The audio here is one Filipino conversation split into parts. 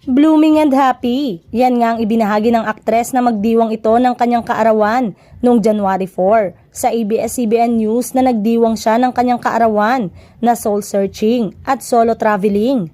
Blooming and happy. Yan nga ang ibinahagi ng aktres na magdiwang ito ng kanyang kaarawan noong January 4 sa ABS-CBN News na nagdiwang siya ng kanyang kaarawan na soul searching at solo traveling.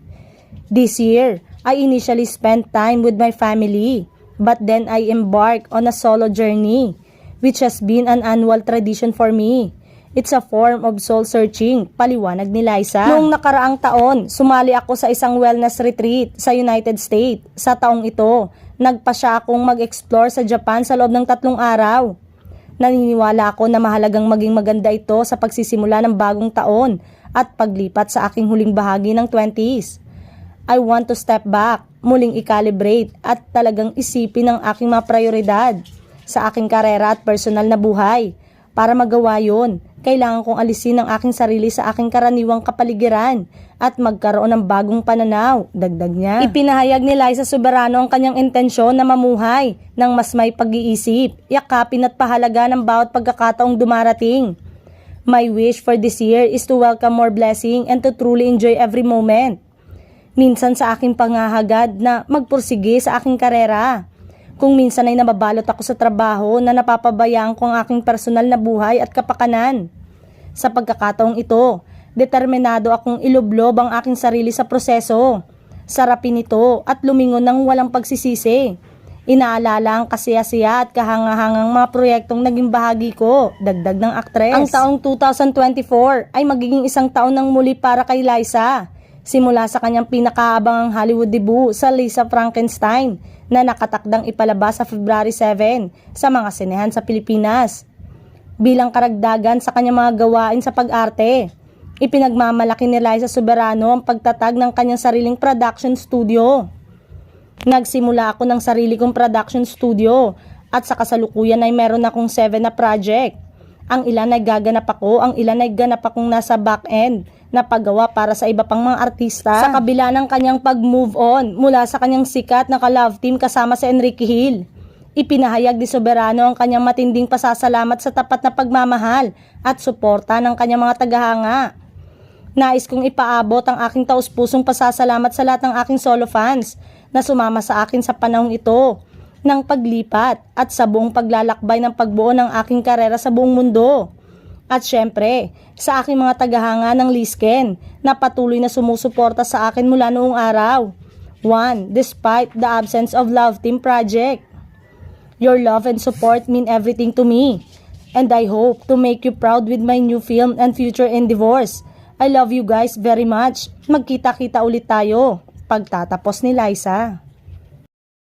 This year, I initially spent time with my family, but then I embarked on a solo journey, which has been an annual tradition for me. It's a form of soul searching, paliwanag ni Liza. Noong nakaraang taon, sumali ako sa isang wellness retreat sa United States. Sa taong ito, nagpa siya akong mag-explore sa Japan sa loob ng 3 araw. Naniniwala ako na mahalagang maging maganda ito sa pagsisimula ng bagong taon at paglipat sa aking huling bahagi ng 20s. I want to step back, muling i-calibrate at talagang isipin ang aking mga prioridad sa aking karera at personal na buhay. Para magawa yon, kailangan kong alisin ang aking sarili sa aking karaniwang kapaligiran at magkaroon ng bagong pananaw, dagdag niya. Ipinahayag ni Liza Soberano ang kanyang intensyon na mamuhay ng mas may pag-iisip, yakapin at pahalaga ng bawat pagkakataong dumarating. My wish for this year is to welcome more blessing and to truly enjoy every moment. Minsan sa aking pangahagad na magpursige sa aking karera. Kung minsan ay nababalot ako sa trabaho na napapabayaan ko ang aking personal na buhay at kapakanan. Sa pagkakataong ito, determinado akong ilublob ang aking sarili sa proseso. Sarapin ito at lumingon ng walang pagsisisi. Inaalala ang kasiyasiya at kahangahangang mga proyektong naging bahagi ko, dagdag ng aktres. Ang taong 2024 ay magiging isang taon ng muli para kay Liza. Simula sa kanyang pinakaabangang Hollywood debut sa Lisa Frankenstein na nakatakdang ipalabas sa February 7 sa mga sinehan sa Pilipinas. Bilang karagdagan sa kanyang mga gawain sa pag-arte, ipinagmamalaki ni Liza Soberano ang pagtatag ng kanyang sariling production studio. Nagsimula ako ng sarili kong production studio at sa kasalukuyan ay meron akong 7 na project. Ang ilan ay gaganap ako, ang ilan ay ganap akong nasa back-end na paggawa para sa iba pang mga artista. Sa kabila ng kanyang pag-move on mula sa kanyang sikat na ka-love team kasama si Enrique Hill, ipinahayag ni Soberano ang kanyang matinding pasasalamat sa tapat na pagmamahal at suporta ng kanyang mga tagahanga. Nais kong ipaabot ang aking taus-pusong pasasalamat sa lahat ng aking solo fans na sumama sa akin sa panahong ito ng paglipat at sa buong paglalakbay ng pagbuo ng aking karera sa buong mundo. At syempre, sa aking mga tagahanga ng Lisken na patuloy na sumusuporta sa akin mula noong araw. 1. Despite the absence of Love Team Project. Your love and support mean everything to me. And I hope to make you proud with my new film and future endeavors. I love you guys very much. Magkita-kita ulit tayo pagtatapos ni Liza.